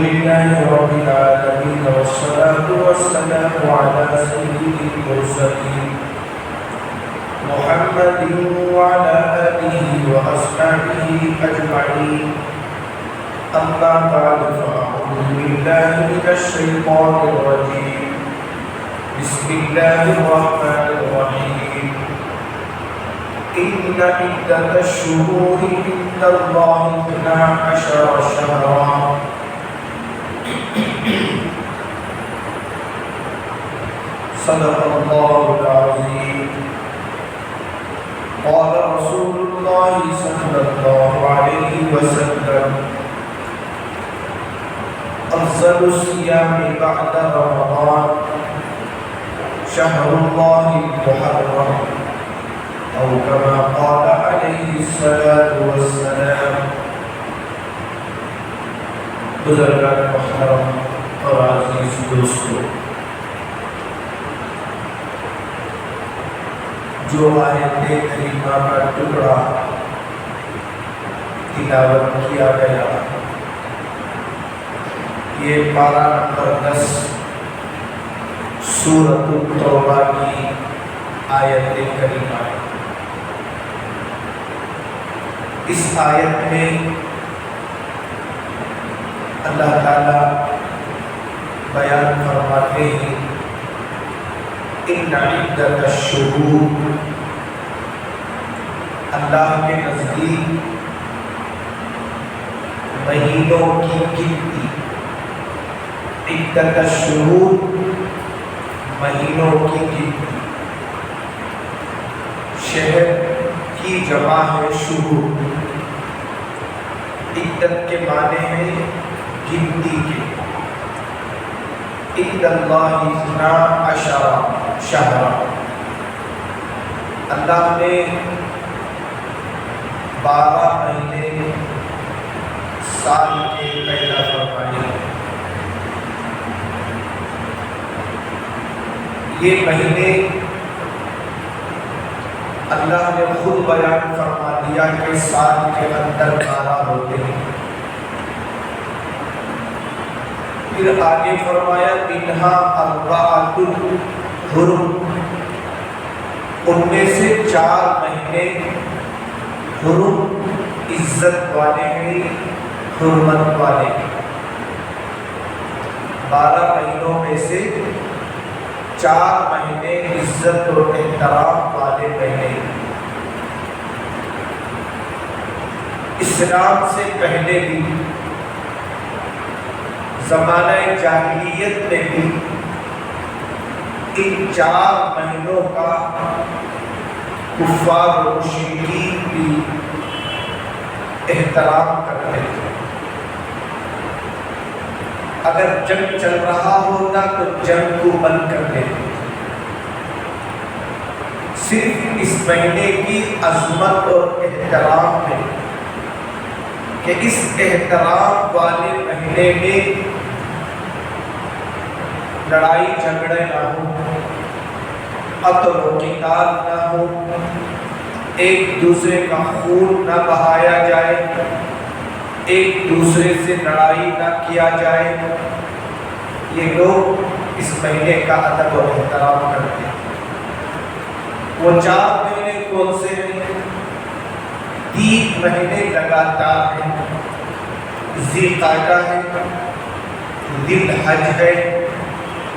لله رب العالمين والصلاة والسلام على سيد المرسلين محمد وعلى آله وأصحابه أجمعين. أما بعد فأعوذ بالله من الشيطان الرجيم. بسم الله الرحمن الرحيم. إن عدة الشهور عند الله 12 شهرا صدق الله العظيم. قال رسول الله صلى الله عليه وسلم: أفضل الصيام بعد رمضان شهر الله المحرم، أو كما قال عليه الصلاة والسلام. بزرگان محترم اور عزیز دوستو، جو آیت کریمہ کا ٹکڑا تلاوت کیا گیا، یہ پارہ نمبر 10 سورۃ التوبہ کی آیت کریمہ ہے۔ اس آیت میں اللہ تعالیٰ بیان فرماتے ہیں ان عدت الشہور، اللہ کے نزدیک مہینوں کی گنتی، عدت الشہور مہینوں کی گنتی، شہر کی جمع ہے شہور، عدت کے معنی ہے گنتی کے۔ عند اللہ 12 شہرا، اللہ نے 12 مہینے سال کے پیدا فرمائے۔ یہ مہینے اللہ نے خود بیان فرما دیا کہ سال کے اندر 12 ہوتے ہیں۔ پھر آگے فرمایا منہا اربعۃ حرم، ان میں سے 4 مہینے حرم عزت والے ہیں، حرمت والے ہیں۔ 12 مہینوں میں سے 4 مہینے عزت اور احترام والے مہینے۔ اسلام سے پہلے بھی زمانہ جاہلیت میں بھی ان 4 مہینوں کا کفار و مشرکین بھی احترام کرتے تھے۔ اگر جنگ چل رہا ہوتا تو جنگ کو بند کر دیتے تھے۔ صرف اس مہینے کی عظمت اور احترام ہے کہ اس احترام والے مہینے میں لڑائی جھگڑے نہ ہو، قتل و قتال نہ ہو، ایک دوسرے کا خون نہ بہایا جائے، ایک دوسرے سے لڑائی نہ کیا جائے۔ یہ لوگ اس مہینے کا ادب و احترام کرتے ہیں۔ وہ 4 مہینے کون سے ہیں؟ 3 مہینے لگاتار ہیں، ذی قعدہ ہے، ذی الحج ہے،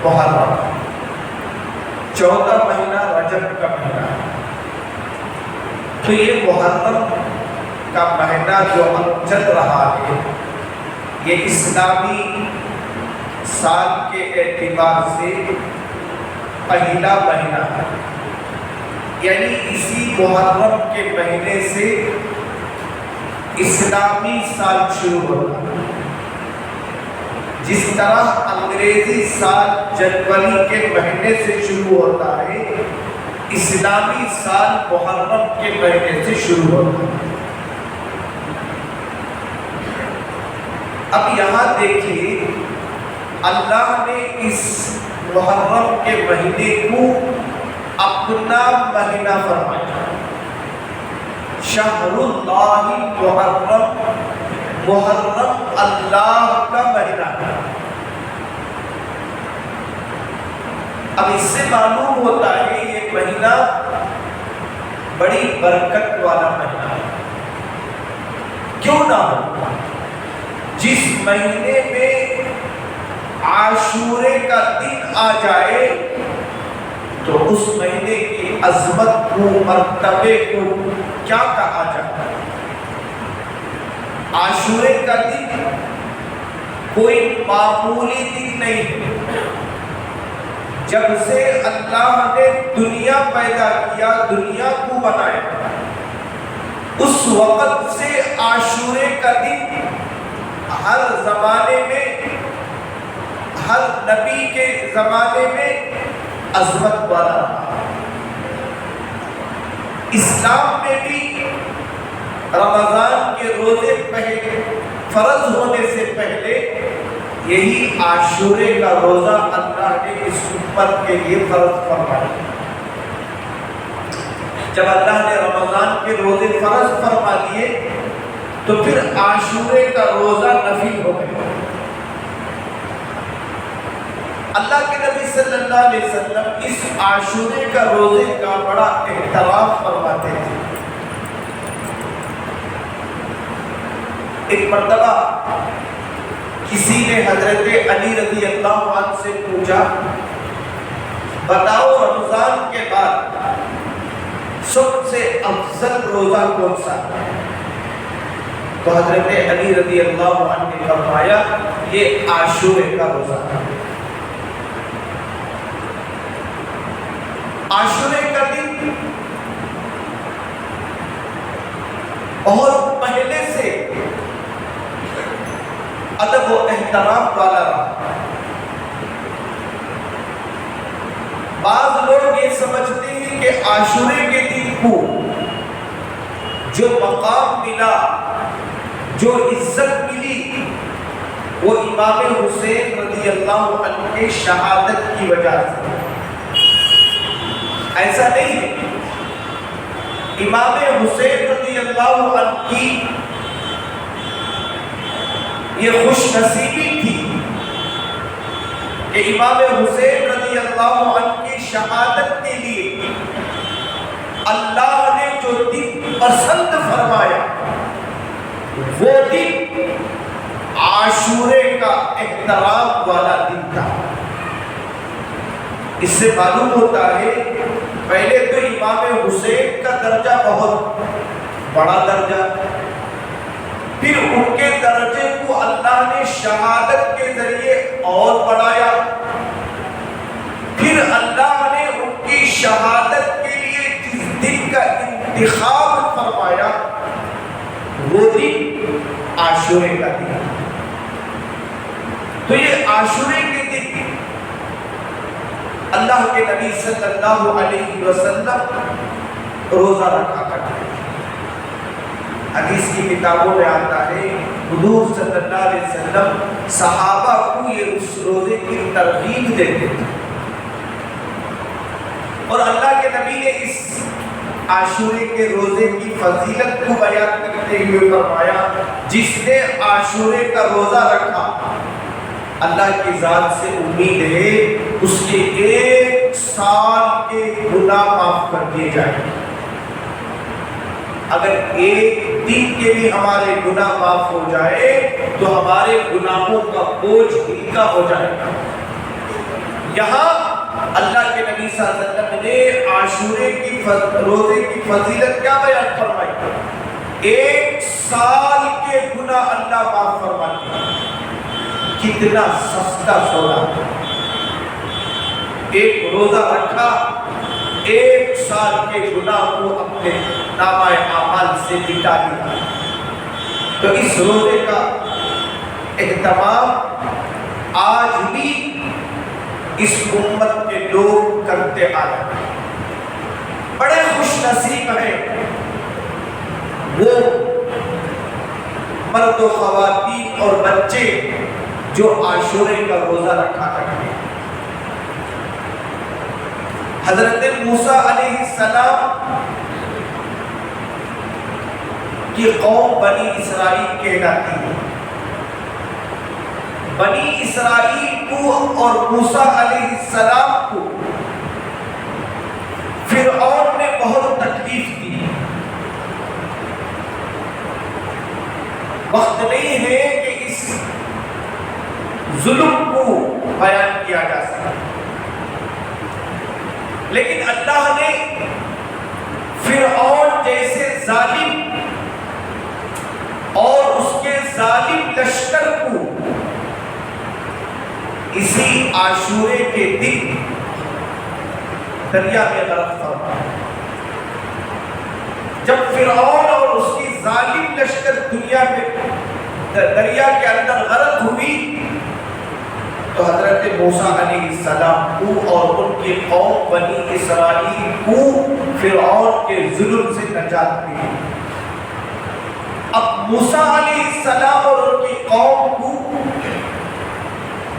محرم۔ 14 مہینہ رجب کا مہینہ ہے۔ تو یہ محرم کا مہینہ جو اب چل رہا ہے، یہ اسلامی سال کے اعتبار سے پہلا مہینہ ہے۔ یعنی اسی محرم کے مہینے سے اسلامی سال شروع ہوتا ہے۔ جس طرح انگریزی سال جنوری کے مہینے سے شروع ہوتا ہے، اسلامی سال محرم کے مہینے سے شروع ہوتا ہے۔ اب یہاں دیکھیے، اللہ نے اس محرم کے مہینے کو اپنا مہینہ فرمایا۔ شہر اللہ محرم، محرم اللہ کا مہینہ ہے۔ اب اس سے معلوم ہوتا ہے یہ مہینہ بڑی برکت والا مہینہ ہے. کیوں نہ ہو؟ جس مہینے میں عاشورے کا دن آ جائے تو اس مہینے کی عظمت کو، مرتبے کو کیا کہا جاتا ہے؟ عاشورے کا دن کوئی معمولی دن نہیں ہے. جب سے اللہ نے دنیا پیدا کیا، دنیا کو بنایا، اس وقت سے عاشورے کا دن ہر زمانے میں، ہر نبی کے زمانے میں عظمت والا رہا. اسلام میں بھی رمضان کے روزے پہلے فرض ہونے سے پہلے یہی عاشورے کا روزہ اللہ نے اس امت کے لیے فرض فرمایا. جب اللہ نے رمضان کے روزے فرض فرما دیے تو پھر عاشورے کا روزہ نفل ہو گیا. اللہ کے نبی صلی اللہ علیہ وسلم اس عاشورے کا روزے کا بڑا احترام فرماتے تھے. ایک مرتبہ کسی نے حضرت علی رضی اللہ عنہ سے پوچھا، بتاؤ رمضان کے بعد سب سے افضل روزہ کون سا؟ تو حضرت علی رضی اللہ عنہ نے فرمایا یہ عاشورے کا روزہ ہے. عاشورے کا دن اور پہلے سے ادب و احترام والا رہا. بعض لوگ یہ سمجھتے ہیں کہ عاشورے کے دن کو جو مقام ملا، جو عزت ملی، وہ امام حسین رضی اللہ عنہ کے شہادت کی وجہ سے. ایسا نہیں ہے. امام حسین رضی اللہ عنہ کی یہ خوش نصیبی تھی کہ امام حسین رضی اللہ عنہ کی شہادت کے لیے اللہ نے جو دن پسند فرمایا وہ دن عاشورے کا احترام والا دن تھا. اس سے معلوم ہوتا ہے پہلے تو امام حسین کا درجہ بہت بڑا درجہ، پھر ان کے درجے کو اللہ نے شہادت کے ذریعے اور بڑھایا، پھر اللہ نے ان کی شہادت کے لیے جس دن کا انتخاب فرمایا وہ دن عاشورے کا دن. تو یہ عاشورے کے دن اللہ کے نبی صلی اللہ علیہ وسلم روزہ رکھا کرتے ہیں. حدیث کی کتابوں میں آتا ہے حضور صلی اللہ علیہ وسلم صحابہ کو یہ اس روزے کی ترغیب دیتے تھے. اور اللہ کے نبی نے اس عاشورے کے روزے کی فضیلت کو بیان کرتے ہوئے فرمایا جس نے عاشورے کا روزہ رکھا اللہ کی ذات سے امید ہے اس کے 1 سال کے گناہ معاف کر دیے جائیں. اگر ایک دن کے بھی ہمارے گناہ معاف ہو جائے تو ہمارے گناہوں کا بوجھ ہلکا ہو جائے گا. یہاں اللہ کے نبی صلی اللہ علیہ وسلم نے عاشورے کی روزے کی فضیلت کیا بیان فرمائی؟ 1 سال کے گناہ اللہ معاف فرماتے ہیں. کتنا سستا سودا. ایک روزہ رکھا 1 سال کے گناہ کو اپنے نامہ اعمال سے مٹا دیا. تو اس روزے کا اہتمام آج بھی اس امت کے لوگ کرتے آ رہے ہیں. بڑے خوش نصیب ہیں وہ مرد و خواتین اور بچے جو عاشورے کا روزہ رکھا کرتے ہیں. حضرت موسیٰ علیہ السلام کی قوم بنی اسرائیل کہلاتی ہے. بنی اسرائیل کو اور موسیٰ علیہ السلام کو فرعون نے بہت تکلیف دی. وقت نہیں ہے کہ اس ظلم کو بیان کیا جا سکے، لیکن اللہ نے فرعون جیسے ظالم اور اس کے ظالم لشکر کو اسی عاشورے کے دن دریا میں غرق فرمایا. جب فرعون اور اس کی ظالم لشکر دنیا میں دریا کے اندر غرق ہوئی تو حضرت موسیٰ علیہ السلام کو اور ان کی قوم بنی اسرائیل کو فرعون کے ظلم سے نجات ملی. اب موسیٰ علیہ السلام اور ان کی قوم کو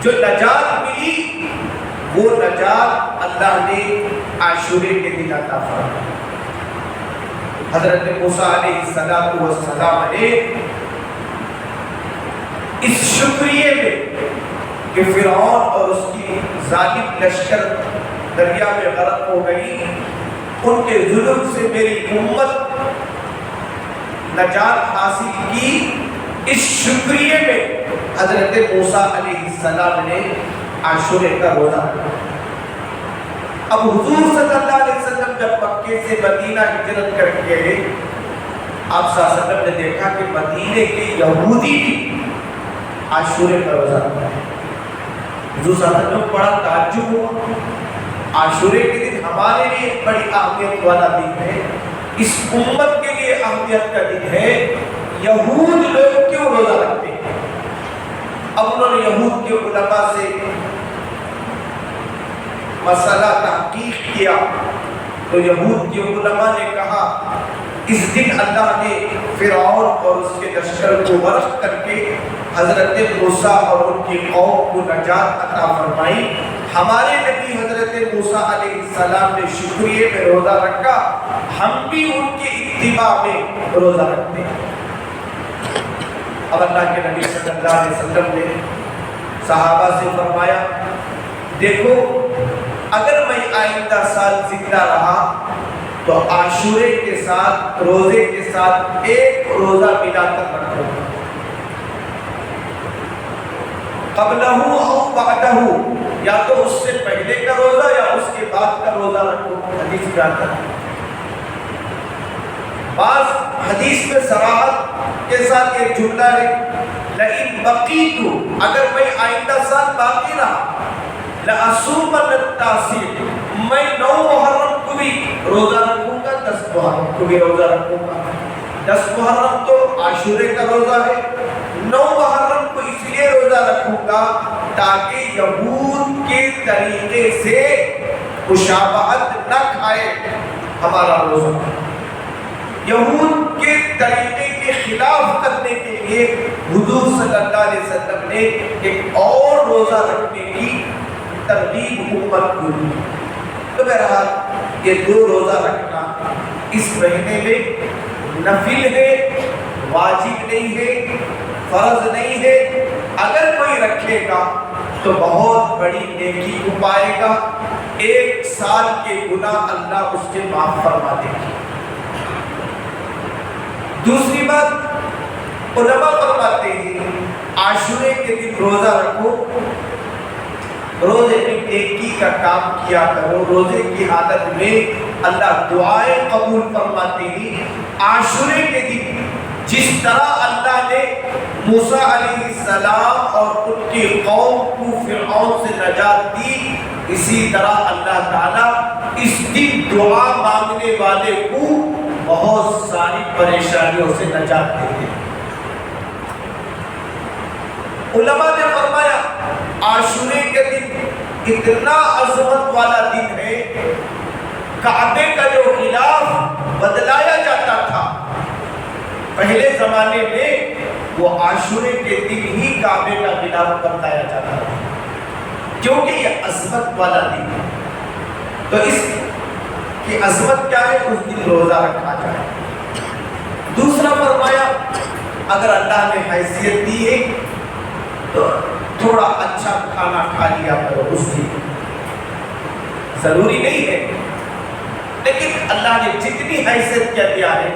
جو نجات ملی وہ نجات اللہ نے عاشورے کے دن عطا فرمائی. حضرت موسیٰ علیہ السلام نے اس شکریہ میں کہ فرعون اور اس کی ظالم لشکر دریا میں غرق ہو گئی، ان کے ظلم سے میری امت نجات حاصل کی، اس شکریہ میں حضرت موسیٰ علیہ السلام نے عاشورے کا روزہ رکھا. اب حضور صلی اللہ علیہ وسلم جب مکے سے مدینہ ہجرت کر کے گئے، آپ صلی اللہ علیہ وسلم نے دیکھا کہ مدینے کے یہودی بھی عاشورے کا روزہ رکھا. حضور صلی اللہ علیہ وسلم بڑا تعجب ہوا، عاشورے کے دن ہمارے لیے بڑی اہمیت والا دن ہے، اس امت کے لیے اہمیت کا دن ہے، یہود لوگ کیوں روزہ رکھتے ہیں؟ اب انہوں نے یہود کے علماء سے مسئلہ تحقیق کیا تو یہود کے علماء نے کہا اس دن اللہ نے فرعون اور اس کے لشکر کو غرق کر کے حضرت موسیٰ اور ان کی قوم کو نجات عطا فرمائی. ہمارے نبی حضرت موسیٰ علیہ السلام نے شکریہ میں روزہ رکھا، ہم بھی ان کے اتباع میں روزہ رکھتے ہیں. اب اللہ کے نبی صلی اللہ علیہ وسلم نے صحابہ سے فرمایا دیکھو اگر میں آئندہ سال زندہ رہا تو عاشورے کے ساتھ روزے کے ساتھ ایک روزہ ملا کر رکھوں گا، قبلہ او بعدہ، یا تو اس سے پہلے کا روزہ یا اس کے بعد کا روزہ رکھوں. حدیث میں آتا ہے. بعض حدیث میں صراحت کے ساتھ ایک جملہ ہے لئن بقیت، اگر میں آئندہ سال باقی رہا، لأصومن التاسع، میں 9 محرم کو بھی روزہ رکھوں گا، 10 محرم کو بھی روزہ رکھوں گا. 10 محرم تو عاشورے کا روزہ ہے، 9 محرم کو اس لیے روزہ رکھوں گا تاکہ یہود کے طریقے سے مشابہت نہ کھائے ہمارا روزہ. یہود کے طریقے کے خلاف کرنے کے لیے حضور صلی اللہ علیہ وسلم نے ایک اور روزہ رکھنے کی ترغیب امت کو دی. تو بہرحال یہ 2 روزہ رکھنا اس مہینے میں نفل ہے، واجب نہیں ہے، فرض نہیں ہے. اگر کوئی رکھے گا تو بہت بڑی نیکی کو پائے گا، 1 سال کے گناہ اللہ اس کے معاف فرما دے گا. دوسری بات علماء فرماتے ہیں عاشورے کے دن روزہ رکھو، روزے میں نیکی کا کام کیا کرو. روزے کی حالت میں اللہ دعائیں قبول فرماتے ہیں. عاشورے کے دن جس طرح اللہ نے موسیٰ علیہ السلام اور ان کی قوم کو فرعون سے نجات دی، اسی طرح اللہ تعالیٰ اس دن دعا مانگنے والے کو بہت ساری پریشانیوں سے نجات دیتے ہیں. علماء نے فرمایا عاشورے کے دن اتنا عظمت والا دن ہے، کعبے کا جو غلاف بدلایا جاتا تھا پہلے زمانے میں، وہ عاشورے کے دن ہی کعبے کا غلاف بدلایا جاتا تھا کیونکہ یہ عظمت والا دن ہے. تو اس کی عظمت کیا ہے؟ اس دن روزہ رکھا جائے. دوسرا فرمایا اگر اللہ نے حیثیت دی ہے تو تھوڑا اچھا کھانا کھا لیا کرو، اس دن ضروری نہیں ہے، لیکن اللہ نے جتنی حیثیت کیا دیا ہے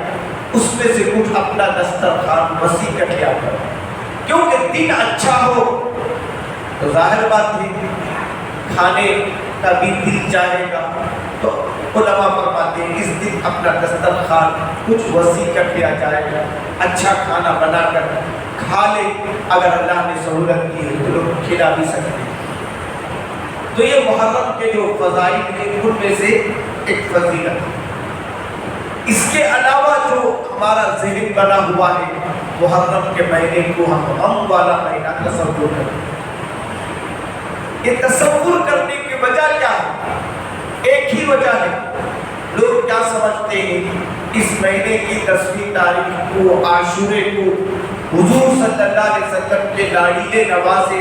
اس میں سے کچھ اپنا دسترخوان وسیع کر لیا کرو، کیونکہ دن اچھا ہو تو ظاہر بات ہے کھانے کا بھی دل چاہے گا، تو علماء فرماتے ہیں اس دن اپنا دسترخوان کچھ وسیع کر دیا جائے گا، اچھا کھانا بنا کر کھا لے، اگر اللہ نے سہولت کی ہے تو لوگ کھلا بھی سکتے ہیں۔ تو یہ محرم کے جو فضائل ہیں ان میں سے ایک فضیلت ہے۔ اس کے علاوہ جو ہمارا ذہن بنا ہوا ہے محرم کے مہینے کو ہم غم والا مہینہ تصور کریں، یہ تصور کرنے کی وجہ کیا ہے؟ ایک ہی وجہ ہے، لوگ کیا سمجھتے ہیں اس مہینے کی 10ویں تاریخ کو عاشورے کو حضور صلی اللہ علیہ وسلم کے لاڈلے نواسے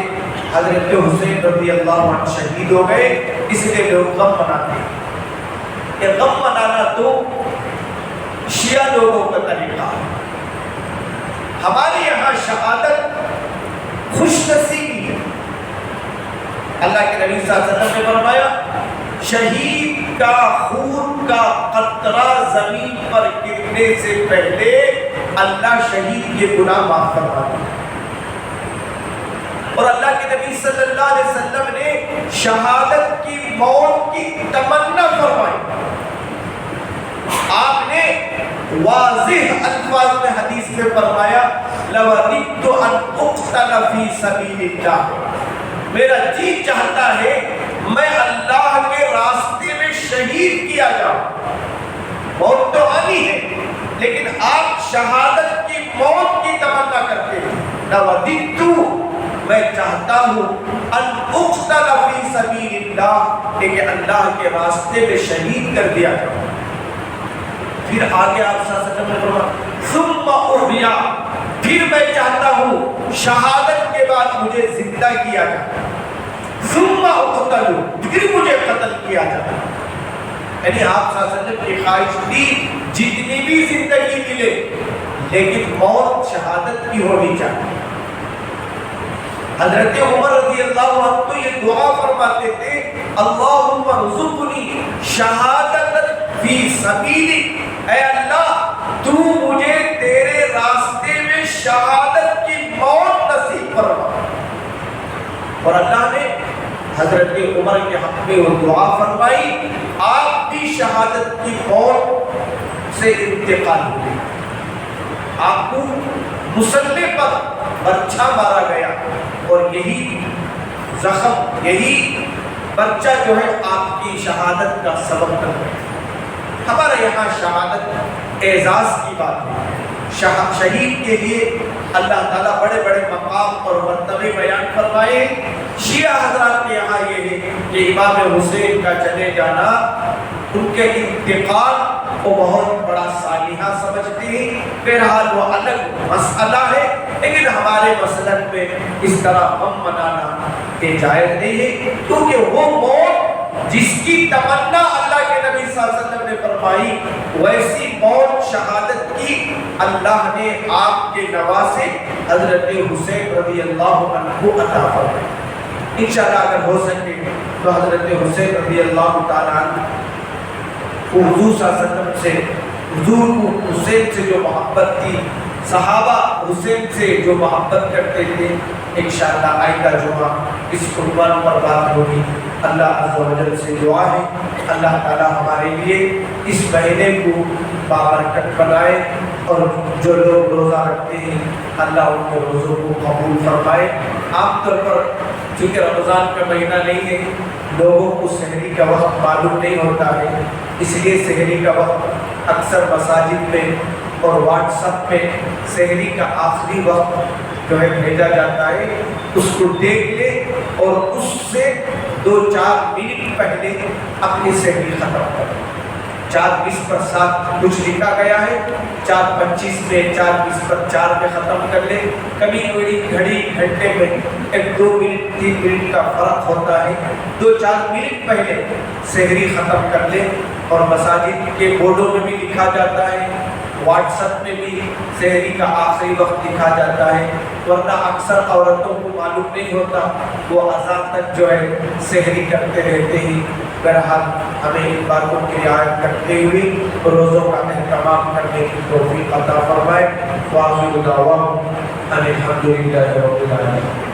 حضرت حسین رضی اللہ عنہ شہید ہو گئے، اس لیے لوگ غم مناتے ہیں۔ یہ غم منانا تو شیعہ لوگوں کا طریقہ ہے، ہمارے یہاں شہادت خوش نصیبی ہے۔ اللہ کے نبی صلی اللہ علیہ وسلم نے فرمایا شہید کا خون کا قطرہ زمین پر گرنے سے پہلے اللہ شہید کے گناہ معاف کرواتا ہے، اور اللہ کے نبی صلی اللہ علیہ وسلم نے شہادت کی موت کی تمنا فرمائی۔ آپ نے واضح الفاظ میں حدیث میں فرمایا لَوَدِدْتُ أَنْ أُقْتَلَ فِي سَبِيلِ اللَّهِ، میرا جی چاہتا ہے میں اللہ کے راستے میں شہید کیا جاؤں۔ موت تو آنی ہے لیکن آپ شہادت کی موت کی تمنا کرتے ہیں۔ لَوَدِدْتُ، میں چاہتا ہوں ان اقتل فی سبیل اللہ، کہ اللہ کے راستے میں شہید کر دیا جائے۔ پھر آگے آپ صلی اللہ علیہ وسلم نے فرمایا ثم احیا، پھر میں چاہتا ہوں شہادت کے بعد مجھے زندہ کیا جائے، ثم اقتل، پھر مجھے قتل کیا جائے۔ یعنی آپ صلی اللہ علیہ وسلم کی خواہش تھی جتنی بھی زندگی ملے لیکن موت شہادت کی ہونی چاہیے۔ حضرت عمر رضی اللہ عنہ تو یہ دعا فرماتے تھے اللہم ارزقنی شہادت فی سبیلک، اے اللہ تو مجھے تیرے راستے میں شہادت کی موت نصیب فرما۔ اور اللہ نے حضرت عمر کے حق میں وہ دعا فرمائی، آپ بھی شہادت کی موت سے انتقال ہوئے، آپ کو مسلح پر برچھا مارا گیا، اور یہی زخم، یہی برچہ جو ہے آپ کی شہادت کا سبب بن گیا۔ ہمارے یہاں شہادت اعزاز کی بات ہے، شہید کے لیے اللہ تعالیٰ بڑے بڑے مقام اور مرتبے بیان فرمائے۔ شیعہ حضرات کے یہاں یہ ہے کہ امام حسین کا چلے جانا، ان کے انتقال کو بہت بڑا سانحہ سمجھتے ہیں۔ بہرحال وہ الگ مسئلہ ہے، لیکن ہمارے مسلک میں اس طرح غم منانا جائز نہیں ہے، کیونکہ وہ موت جس کی تمنا اللہ کے نبی صلی اللہ علیہ وسلم نے فرمائی، ویسی موت شہادت کی اللہ نے آپ کے نواسے حضرت حسین رضی اللہ عنہ کو عطا فرمائی۔ انشاءاللہ اگر ہو سکے تو حضرت حسین رضی اللہ تعالیٰ عنہ کو حضور صلی اللہ علیہ وسلم سے، حضور کو حسین سے جو محبت تھی، صحابہ حسین سے جو محبت کرتے تھے، انشاءاللہ آئندہ جمعہ اس عنوان پر بات ہوگی۔ اللہ عز و جل سے دعا ہے اللہ تعالیٰ ہمارے لیے اس مہینے کو بابرکت بنائے، اور جو لوگ روزہ رکھتے ہیں اللہ ان کے روزوں کو قبول فرمائے۔ عام طور پر چونکہ رمضان کا مہینہ نہیں ہے، لوگوں کو سحری کا وقت معلوم نہیں ہوتا ہے، اس لیے سحری کا وقت اکثر مساجد میں اور واٹس ایپ پہ سحری کا آخری وقت جو ہے بھیجا جاتا ہے، اس کو دیکھ لے اور اس سے 2-4 منٹ پہلے اپنی سحری ختم کر۔ 4:20 پر 7 کچھ لکھا گیا ہے، 4:25 میں 4:20 پر 4 میں ختم کر لے۔ کبھی کوئی گھڑی گھنٹے میں 1-2 منٹ 3 منٹ کا فرق ہوتا ہے، 2-4 منٹ پہلے سحری ختم کر لے۔ اور مساجد کے بورڈوں میں بھی لکھا جاتا ہے، واٹس ایپ میں بھی سحری کا آخری وقت لکھا جاتا ہے، ورنہ اکثر عورتوں کو معلوم نہیں ہوتا، وہ اذان تک جو ہے سحری کرتے رہتے ہیں۔ بہرحال ہمیں ان باتوں کی رعایت کرتے ہوئے روزوں کا اہتمام کرنے کی توفیق عطا فرمائے۔ وآخر دعواہم ان الحمد للہ رب العالمین۔